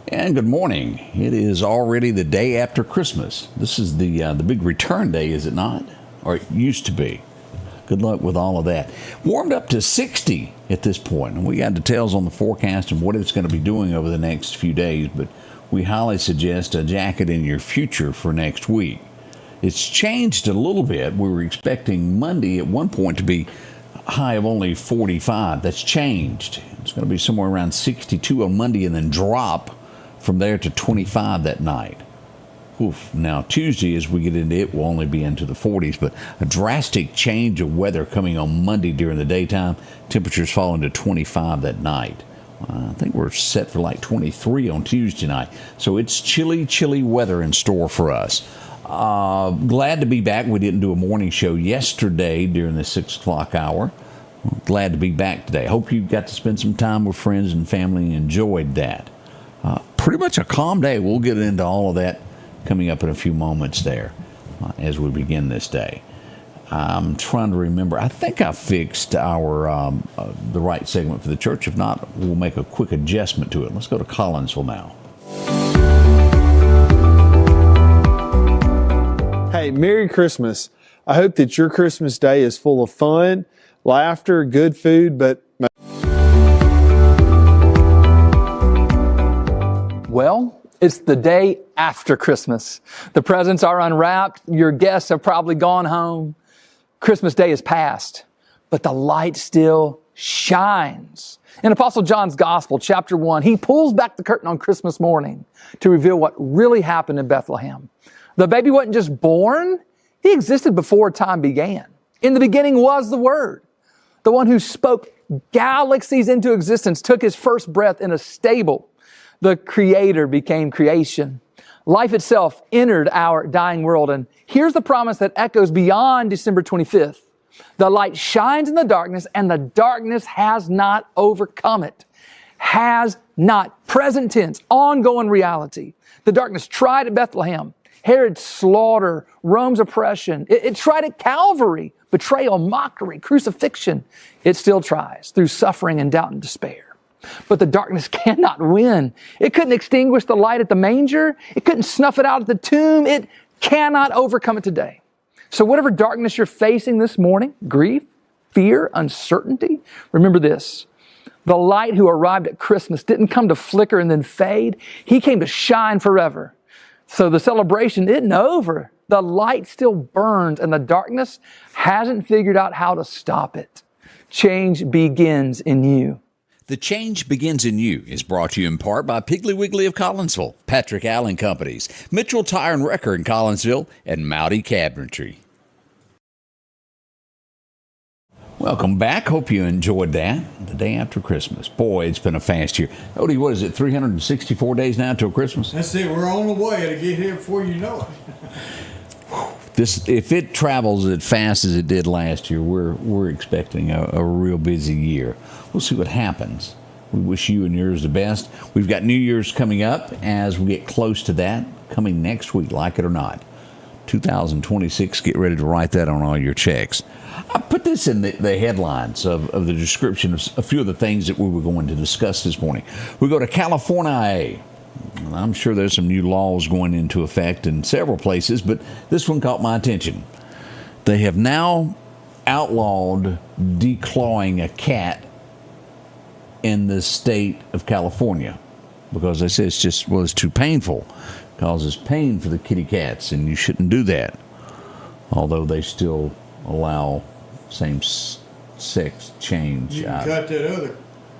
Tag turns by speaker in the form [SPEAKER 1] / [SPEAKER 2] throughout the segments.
[SPEAKER 1] And good morning. It is already the day after Christmas. This is the big return day, is it not? Or it used to be. Good luck with all of that. Warmed up to 60 at this point. And we got details on the forecast of what it's going to be doing over the next few days, but we highly suggest a jacket in your future for next week. It's changed a little bit. We were expecting Monday at one point to be a high of only 45. That's changed. It's going to be somewhere around 62 on Monday and then drop from there to 25 that night. Oof. Now, Tuesday, as we get into it, will only be into the 40s, but a drastic change of weather coming on Monday during the daytime. Temperatures falling to 25 that night. I think we're set for like 23 on Tuesday night. So it's chilly, chilly weather in store for us. Glad to be back. We didn't do a morning show yesterday during the 6 o'clock hour. Glad to be back today. Hope you got to spend some time with friends and family and enjoyed that. Pretty much a calm day. We'll get into all of that coming up in a few moments there as we begin this day. I'm trying to remember. I think I fixed our the right segment for the church. If not, we'll make a quick adjustment to it. Let's go to Collinsville now.
[SPEAKER 2] Hey, Merry Christmas. I hope that your Christmas day is full of fun, laughter, good food, but...
[SPEAKER 3] Well, it's the day after Christmas. The presents are unwrapped. Your guests have probably gone home. Christmas Day is past, but the light still shines. In Apostle John's Gospel, chapter 1, he pulls back the curtain on Christmas morning to reveal what really happened in Bethlehem. The baby wasn't just born. He existed before time began. In the beginning was the Word. The one who spoke galaxies into existence took his first breath in a stable. The Creator became creation. Life itself entered our dying world. And here's the promise that echoes beyond December 25th. The light shines in the darkness, and the darkness has not overcome it. Has not. Present tense, ongoing reality. The darkness tried at Bethlehem. Herod's slaughter, Rome's oppression. It tried at Calvary. Betrayal, mockery, crucifixion. It still tries through suffering and doubt and despair. But the darkness cannot win. It couldn't extinguish the light at the manger. It couldn't snuff it out at the tomb. It cannot overcome it today. So whatever darkness you're facing this morning, grief, fear, uncertainty, remember this. The light who arrived at Christmas didn't come to flicker and then fade. He came to shine forever. So the celebration isn't over. The light still burns and the darkness hasn't figured out how to stop it. Change begins in you.
[SPEAKER 1] The Change Begins in You is brought to you in part by Piggly Wiggly of Collinsville, Patrick Allen Companies, Mitchell Tire and Wrecker in Collinsville, and Mowdy Cabinetry. Welcome back. Hope you enjoyed that. The day after Christmas. Boy, it's been a fast year. Odie, what is it, 364 days now till Christmas?
[SPEAKER 4] That's it. We're on the way to get here before you know it.
[SPEAKER 1] If it travels as fast as it did last year, we're expecting a real busy year. We'll see what happens. We wish you and yours the best. We've got New Year's coming up as we get close to that, coming next week, like it or not. 2026, get ready to write that on all your checks. I put this in the headlines of the description of a few of the things that we were going to discuss this morning. We go to California. I'm sure there's some new laws going into effect in several places, but this one caught my attention. They have now outlawed declawing a cat in the state of California because they say it's too painful. It causes pain for the kitty cats, and you shouldn't do that. Although they still allow same-sex change.
[SPEAKER 4] You can cut that other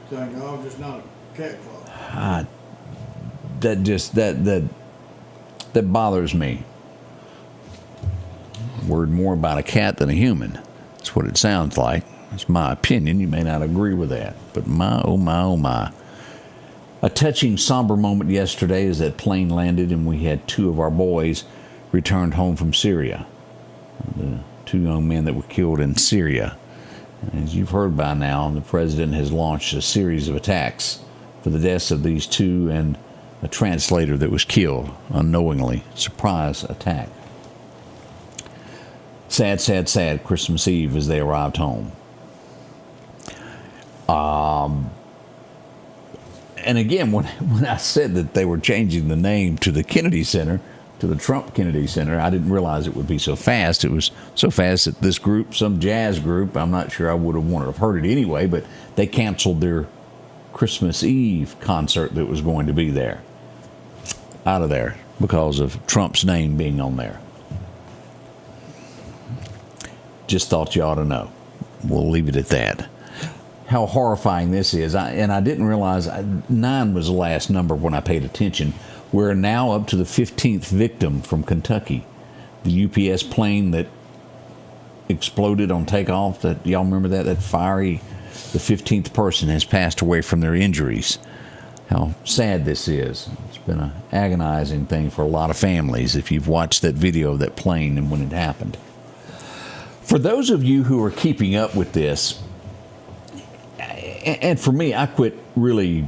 [SPEAKER 4] thing off, just not a cat claw.
[SPEAKER 1] That bothers me. Word more about a cat than a human. That's what it sounds like. That's my opinion. You may not agree with that, but my, oh my, oh my. A touching, somber moment yesterday as that plane landed and we had two of our boys returned home from Syria. The two young men that were killed in Syria. As you've heard by now, the president has launched a series of attacks for the deaths of these two and a translator that was killed unknowingly. Surprise attack. Sad, sad, sad Christmas Eve as they arrived home. And again, when I said that they were changing the name to the Kennedy Center, to the Trump Kennedy Center, I didn't realize it would be so fast. It was so fast that this group, some jazz group, I'm not sure I would have wanted to have heard it anyway, but they canceled their Christmas Eve concert that was going to be there, out of there, because of Trump's name being on there. Just thought you ought to know. We'll leave it at that. How horrifying this is. I didn't realize 9 was the last number when I paid attention. We're now up to the 15th victim from Kentucky. The UPS plane that exploded on takeoff, that y'all remember that fiery, the 15th person has passed away from their injuries. How sad this is. It's been an agonizing thing for a lot of families if you've watched that video of that plane and when it happened. For those of you who are keeping up with this, and for me, I quit really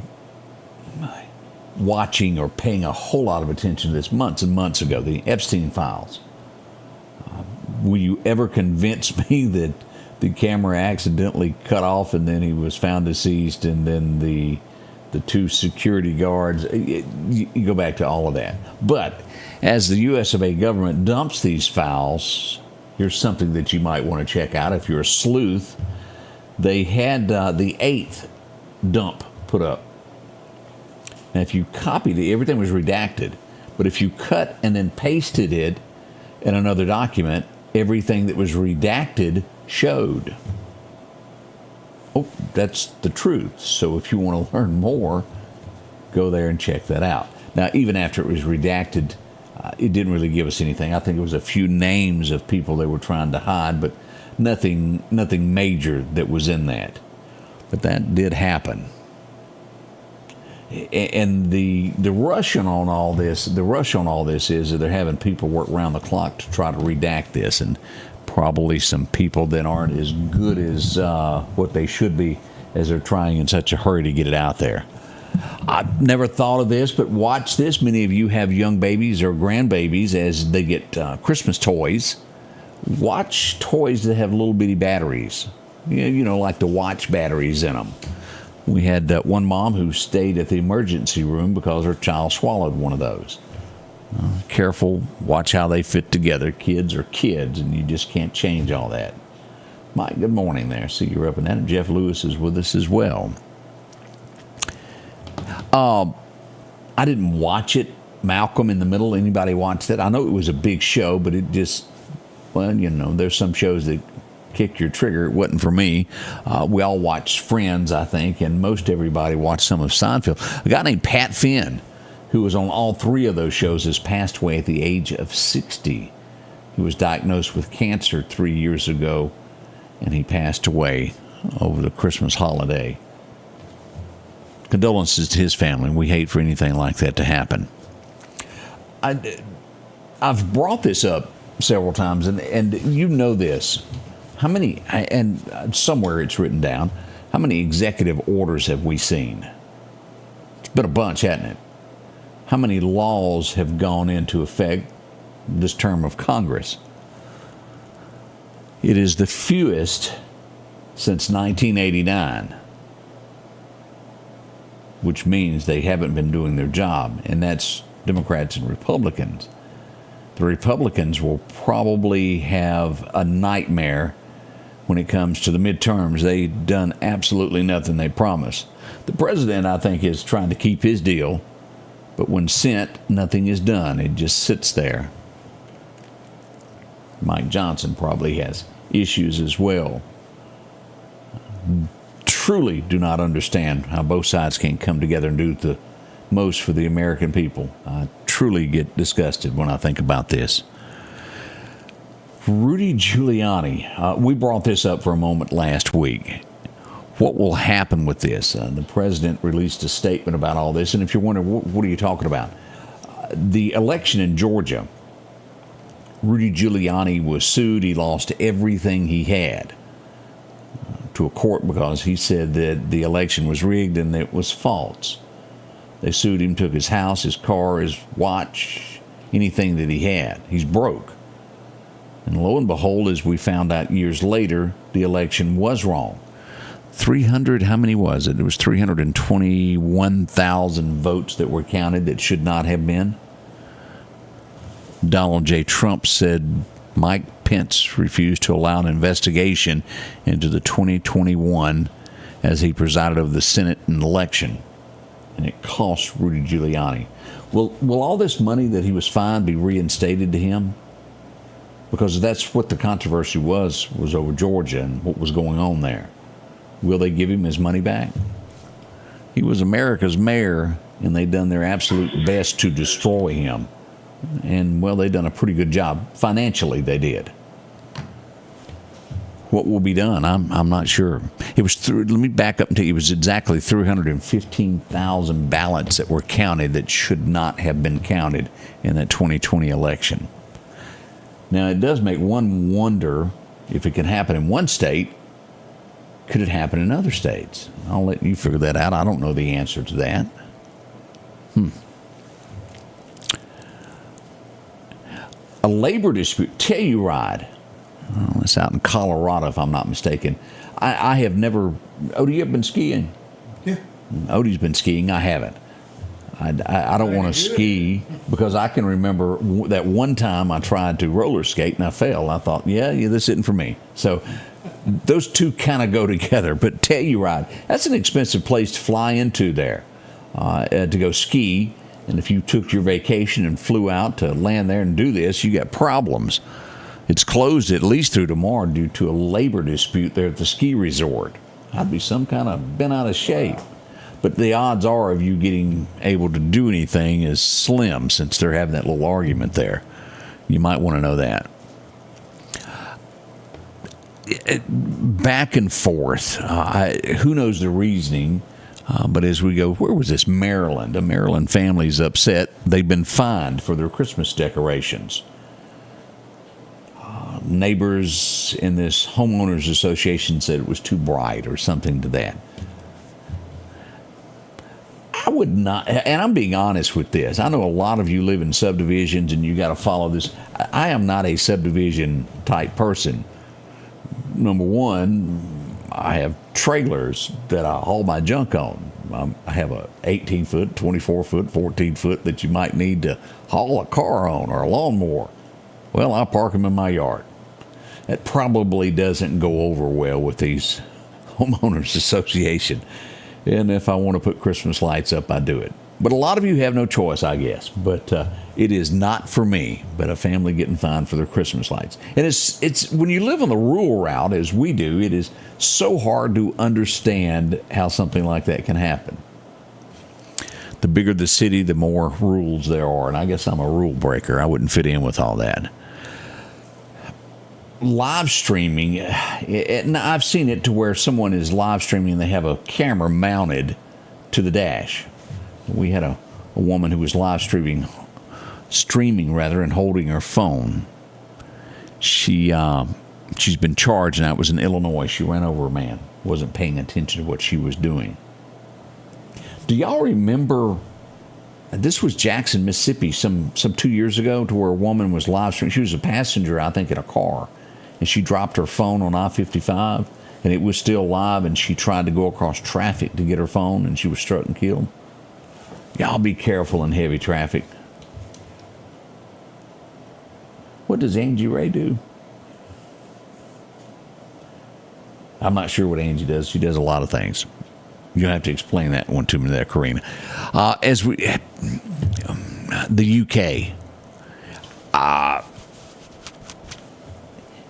[SPEAKER 1] watching or paying a whole lot of attention to this months and months ago, the Epstein files. Will you ever convince me that the camera accidentally cut off and then he was found deceased, and then the 2 security guards? You go back to all of that. But as the US of A government dumps these files, here's something that you might want to check out if you're a sleuth. They had the 8th dump put up. Now, if you copied it, everything was redacted. But if you cut and then pasted it in another document, everything that was redacted showed. Oh, that's the truth. So if you want to learn more, go there and check that out. Now, even after it was redacted, it didn't really give us anything. I think it was a few names of people they were trying to hide, but nothing major that was in that. But that did happen. And the rush on all this is that they're having people work around the clock to try to redact this, and probably some people that aren't as good as what they should be, as they're trying in such a hurry to get it out there. I've never thought of this, but watch this. Many of you have young babies or grandbabies as they get Christmas toys. Watch toys that have little bitty batteries, you know, like the watch batteries in them. We had one mom who stayed at the emergency room because her child swallowed one of those. Careful, watch how they fit together. Kids are kids, and you just can't change all that. Mike, good morning there. See you're up and at it. Jeff Lewis is with us as well. I didn't watch it. Malcolm in the Middle, anybody watched it? I know it was a big show, but it just, well, you know, there's some shows that kick your trigger. It wasn't for me. We all watched Friends, I think, and most everybody watched some of Seinfeld. A guy named Pat Finn, who was on all 3 of those shows, has passed away at the age of 60. He was diagnosed with cancer 3 years ago, and he passed away over the Christmas holiday. Condolences to his family. We hate for anything like that to happen. I've brought this up several times, and you know this. How many, and somewhere it's written down, how many executive orders have we seen? It's been a bunch, hasn't it? How many laws have gone into effect this term of Congress? It is the fewest since 1989, which means they haven't been doing their job, and that's Democrats and Republicans. The Republicans will probably have a nightmare when it comes to the midterms. They've done absolutely nothing they promised. The president, I think, is trying to keep his deal, but when sent, nothing is done. It just sits there. Mike Johnson probably has issues as well. Truly do not understand how both sides can't come together and do the most for the American people. I truly get disgusted when I think about this. Rudy Giuliani, we brought this up for a moment last week. What will happen with this? The president released a statement about all this, and if you're wondering, what are you talking about? The election in Georgia, Rudy Giuliani was sued. He lost everything he had to a court because he said that the election was rigged and that it was false. They sued him, took his house, his car, his watch, anything that he had. He's broke. And lo and behold, as we found out years later, the election was wrong. 300, how many was it? It was 321,000 votes that were counted that should not have been. Donald J. Trump said Mike Pence refused to allow an investigation into the 2021 as he presided over the Senate election, and it cost Rudy Giuliani. Will all this money that he was fined be reinstated to him? Because that's what the controversy was over Georgia and what was going on there. Will they give him his money back? He was America's mayor, and they've done their absolute best to destroy him. And, well, they've done a pretty good job. Financially, they did. What will be done? I'm not sure. It was let me back up and tell you, it was exactly 315,000 ballots that were counted that should not have been counted in that 2020 election. Now, it does make one wonder if it can happen in one state, could it happen in other states? I'll let you figure that out. I don't know the answer to that. A labor dispute, Telluride. Oh, it's out in Colorado, if I'm not mistaken. I have never. Odie, you have been skiing?
[SPEAKER 4] Yeah.
[SPEAKER 1] Odie's been skiing. I haven't. I don't want to ski because I can remember that one time I tried to roller skate and I fell. I thought, yeah, this isn't for me. So those two kind of go together. But Telluride, that's an expensive place to fly into there to go ski. And if you took your vacation and flew out to land there and do this, you got problems. It's closed at least through tomorrow due to a labor dispute there at the ski resort. I'd be some kind of bent out of shape. But the odds are of you getting able to do anything is slim since they're having that little argument there. You might want to know that. Back and forth. Who knows the reasoning? But as we go, where was this? Maryland. A Maryland family's upset. They've been fined for their Christmas decorations. Neighbors in this homeowners association said it was too bright or something to that. I would not, and I'm being honest with this. I know a lot of you live in subdivisions and you got to follow this. I am not a subdivision type person. Number one, I have trailers that I haul my junk on. I have a 18-foot, 24-foot, 14-foot that you might need to haul a car on or a lawnmower. Well, I park them in my yard. That probably doesn't go over well with these homeowners association. And if I want to put Christmas lights up, I do it. But a lot of you have no choice, I guess. But it is not for me, but a family getting fined for their Christmas lights. And it's when you live on the rural route, as we do, it is so hard to understand how something like that can happen. The bigger the city, the more rules there are. And I guess I'm a rule breaker. I wouldn't fit in with all that. Live streaming, and I've seen it to where someone is live streaming and they have a camera mounted to the dash. We had a woman who was live streaming and holding her phone. She's been charged now. It was in Illinois. She ran over a man, wasn't paying attention to what she was doing. Do y'all remember? This was Jackson, Mississippi, some 2 years ago, to where a woman was live streaming. She was a passenger, I think, in a car. And she dropped her phone on I-55, and it was still live, and she tried to go across traffic to get her phone, and she was struck and killed. Y'all be careful in heavy traffic. What does Angie Ray do? I'm not sure what Angie does. She does a lot of things. You're going to have to explain that one to me there, Karina. The UK.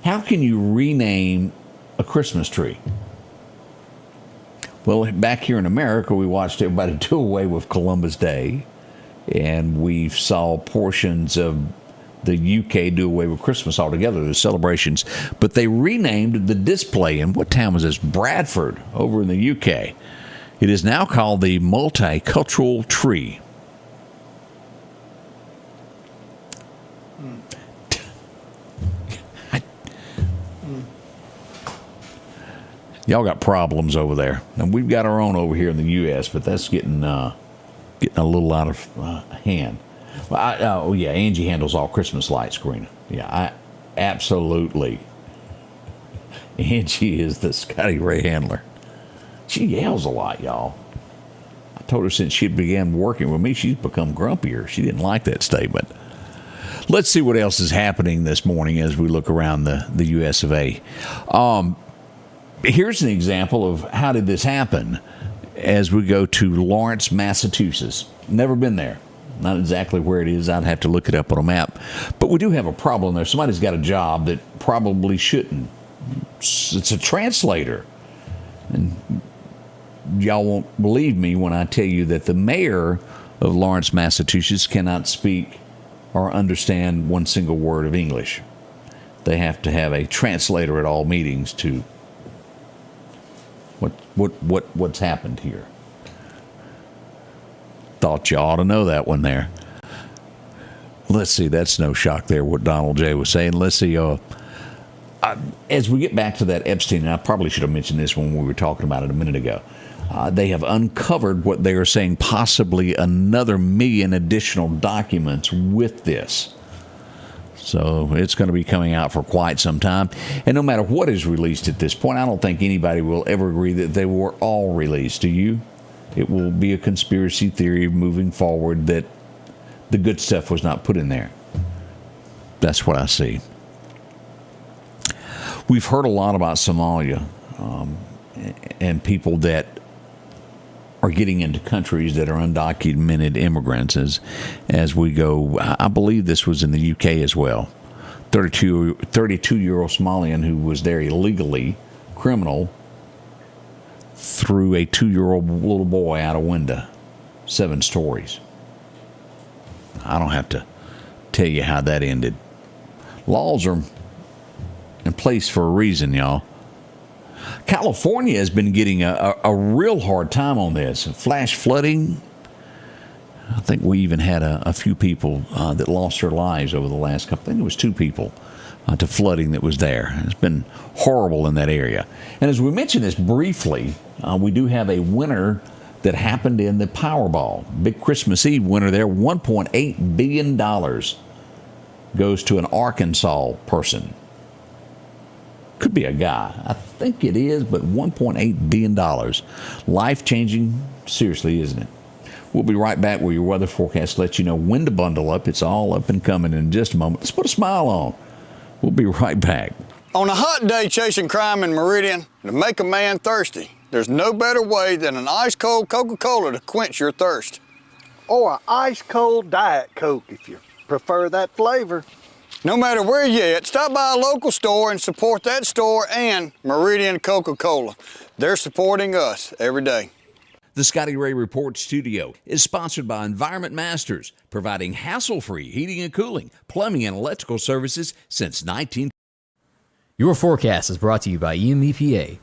[SPEAKER 1] How can you rename a Christmas tree? Well, back here in America, we watched everybody do away with Columbus Day, and we saw portions of the UK do away with Christmas altogether, the celebrations. But they renamed the display in, what town was this? Bradford, over in the UK. It is now called the Multicultural Tree. Y'all got problems over there, and we've got our own over here in the U.S., but that's getting a little out of hand. Well, Angie handles all Christmas lights, Karina. Yeah, absolutely. Angie is the Scotty Ray handler. She yells a lot, y'all. I told her since she began working with me, she's become grumpier. She didn't like that statement. Let's see what else is happening this morning as we look around the U.S. of A. Here's an example of how did this happen as we go to Lawrence, Massachusetts. Never been there. Not exactly where it is. I'd have to look it up on a map. But we do have a problem there. Somebody's got a job that probably shouldn't. It's a translator. And y'all won't believe me when I tell you that the mayor of Lawrence, Massachusetts cannot speak or understand one single word of English. They have to have a translator at all meetings to what's happened here. Thought you ought to know that one there. Let's see, that's no shock there, what Donald J. was saying. Let's see, as we get back to that Epstein, and I probably should have mentioned this when we were talking about it a minute ago, they have uncovered what they are saying possibly another 1 million additional documents with this. So it's going to be coming out for quite some time. And no matter what is released at this point, I don't think anybody will ever agree that they were all released. Do you? It will be a conspiracy theory moving forward that the good stuff was not put in there. That's what I see. We've heard a lot about Somalia and people that are getting into countries that are undocumented immigrants as we go. I believe this was in the UK as well. 32-year-old Somalian who was there illegally, criminal, threw a 2-year-old little boy out a window, 7 stories. I don't have to tell you how that ended. Laws are in place for a reason, y'all. California has been getting a real hard time on this. Flash flooding. I think we even had a few people that lost their lives over the last couple. I think it was 2 people to flooding that was there. It's been horrible in that area. And as we mentioned this briefly, we do have a winner that happened in the Powerball. Big Christmas Eve winner there. $1.8 billion goes to an Arkansas person. Could be a guy. I think it is, but $1.8 billion. Life-changing, seriously, isn't it? We'll be right back with your weather forecast to let you know when to bundle up. It's all up and coming in just a moment. Let's put a smile on. We'll be right back.
[SPEAKER 5] On a hot day chasing crime in Meridian, to make a man thirsty, there's no better way than an ice-cold Coca-Cola to quench your thirst.
[SPEAKER 6] Or an ice-cold Diet Coke if you prefer that flavor.
[SPEAKER 5] No matter where you're at, stop by a local store and support that store and Meridian Coca-Cola. They're supporting us every day.
[SPEAKER 1] The Scotty Ray Report studio is sponsored by Environment Masters, providing hassle-free heating and cooling, plumbing, and electrical services since 19...
[SPEAKER 7] Your forecast is brought to you by EMEPA.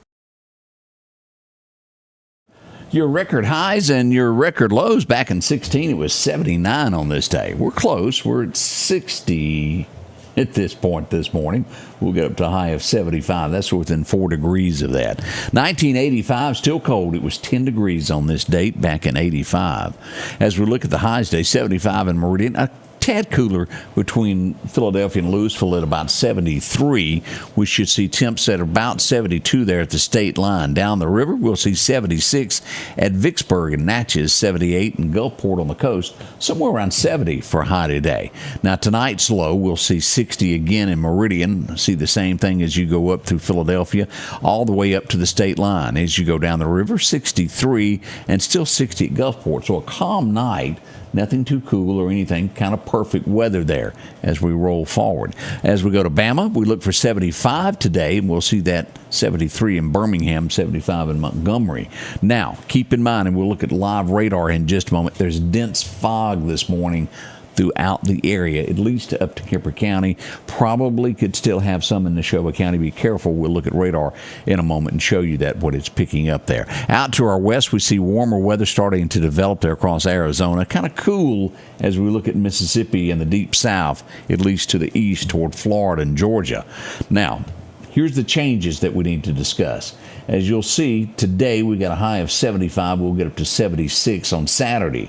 [SPEAKER 1] Your record highs and your record lows. Back in 16, it was 79 on this day. We're close. We're at 60 at this point this morning. We'll get up to a high of 75. That's within 4 degrees of that. 1985, still cold. It was 10 degrees on this date back in 85. As we look at the highs today, 75 in Meridian. A tad cooler between Philadelphia and Louisville at about 73. We should see temps at about 72 there at the state line. Down the river, we'll see 76 at Vicksburg and Natchez, 78 in Gulfport on the coast, somewhere around 70 for a high today. Now tonight's low, we'll see 60 again in Meridian. See the same thing as you go up through Philadelphia, all the way up to the state line. As you go down the river, 63 and still 60 at Gulfport. So a calm night. Nothing too cool or anything, kind of perfect weather there as we roll forward. As we go to Bama, we look for 75 today, and we'll see that 73 in Birmingham, 75 in Montgomery. Now, keep in mind, and we'll look at live radar in just a moment, there's dense fog this morning throughout the area, at least up to Kemper County. Probably could still have some in Neshoba County. Be careful. We'll look at radar in a moment and show you that what it's picking up there. Out to our west, we see warmer weather starting to develop there across Arizona. Kind of cool as we look at Mississippi and the deep south, at least to the east toward Florida and Georgia. Now, here's the changes that we need to discuss. As you'll see, today we got a high of 75. We'll get up to 76 on Saturday.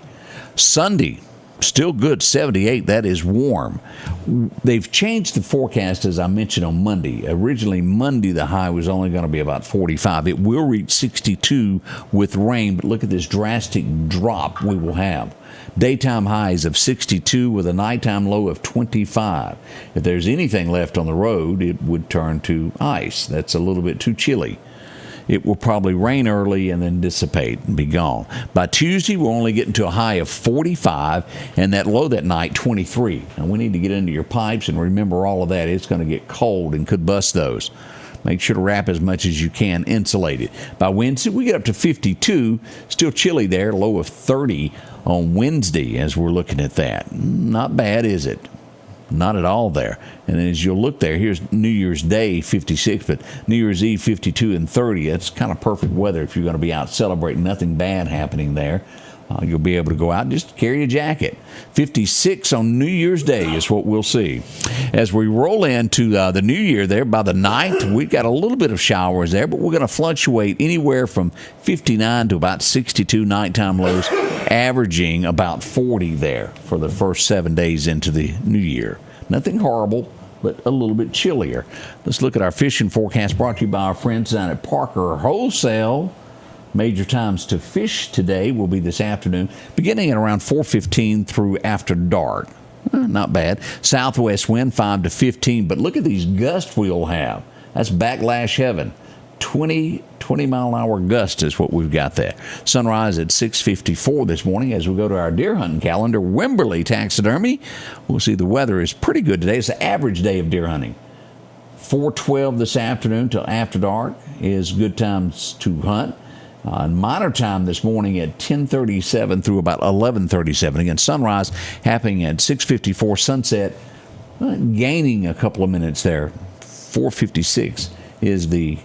[SPEAKER 1] Sunday, Still good, 78. That is warm. They've changed the forecast, as I mentioned, on Monday. Originally, Monday, the high was only going to be about 45. It will reach 62 with rain, but look at this drastic drop we will have. Daytime highs of 62 with a nighttime low of 25. If there's anything left on the road, it would turn to ice. That's a little bit too chilly. It will probably rain early and then dissipate and be gone. By Tuesday, we're only getting to a high of 45, and that low that night, 23. And we need to get into your pipes and remember all of that. It's going to get cold and could bust those. Make sure to wrap as much as you can, insulated. By Wednesday, we get up to 52. Still chilly there, low of 30 on Wednesday as we're looking at that. Not bad, is it? Not at all there. And as you'll look there, here's New Year's Day, 56, but New Year's Eve, 52 and 30. That's kind of perfect weather if you're going to be out celebrating. Nothing bad happening there. You'll be able to go out and just carry a jacket. 56 on New Year's Day is what we'll see. As we roll into the new year there, by the 9th, we've got a little bit of showers there, but we're going to fluctuate anywhere from 59 to about 62 nighttime lows, averaging about 40 there for the first 7 days into the new year. Nothing horrible, but a little bit chillier. Let's look at our fishing forecast brought to you by our friends down at Parker Wholesale. Major times to fish today will be this afternoon, beginning at around 4:15 through after dark. Not bad. Southwest wind 5 to 15, but look at these gusts we'll have. That's backlash heaven. 20 mile-an-hour gust is what we've got there. Sunrise at 6:54 this morning. As we go to our deer hunting calendar, Wimberley Taxidermy, we'll see the weather is pretty good today. It's the average day of deer hunting. 4:12 this afternoon till after dark is good times to hunt. Minor time this morning at 10:37 through about 11:37. Again, sunrise happening at 6:54. Sunset gaining a couple of minutes there. 4:56 is the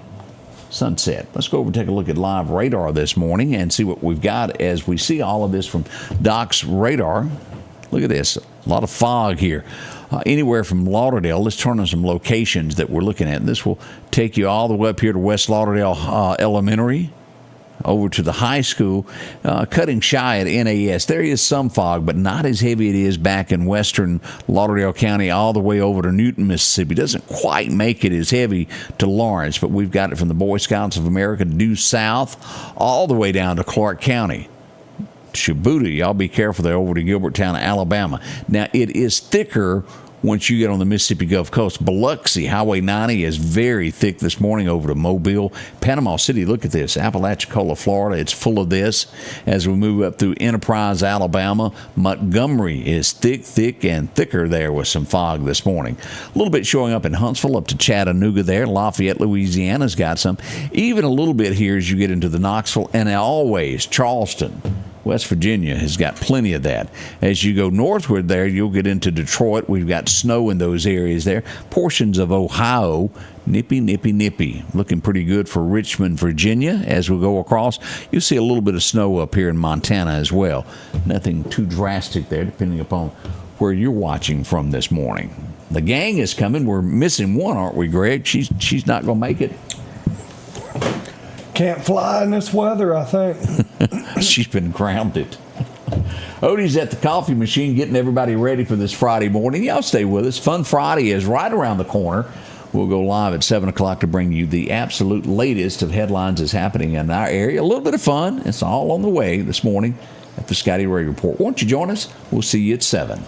[SPEAKER 1] sunset. Let's go over and take a look at live radar this morning and see what we've got as we see all of this from Doc's radar. Look at this. A lot of fog here. Anywhere from Lauderdale. Let's turn on some locations that we're looking at. This will take you all the way up here to West Lauderdale Elementary, over to the high school, cutting shy at NAS. There is some fog, but not as heavy as it is back in western Lauderdale County all the way over to Newton, Mississippi. Doesn't quite make it as heavy to Lawrence, but we've got it from the Boy Scouts of America due south all the way down to Clark County. Shibuya, y'all be careful there over to Gilberttown, Alabama. Now, it is thicker once you get on the Mississippi Gulf Coast. Biloxi, Highway 90 is very thick this morning over to Mobile. Panama City, look at this. Apalachicola, Florida, it's full of this. As we move up through Enterprise, Alabama, Montgomery is thick and thicker there with some fog this morning. A little bit showing up in Huntsville up to Chattanooga there. Lafayette, Louisiana's got some. Even a little bit here as you get into the Knoxville, and always Charleston, West Virginia has got plenty of that. As you go northward there, you'll get into Detroit. We've got snow in those areas there. Portions of Ohio, nippy. Looking pretty good for Richmond, Virginia. As we go across, you'll see a little bit of snow up here in Montana as well. Nothing too drastic there, depending upon where you're watching from this morning. The gang is coming. We're missing one, aren't we, Greg? She's not going to make it.
[SPEAKER 4] Can't fly in this weather, I think.
[SPEAKER 1] She's been grounded. Odie's at the coffee machine getting everybody ready for this Friday morning. Y'all stay with us. Fun Friday is right around the corner. We'll go live at 7 o'clock to bring you the absolute latest of headlines that's happening in our area. A little bit of fun. It's all on the way this morning at the Scotty Ray Report. Won't you join us? We'll see you at 7.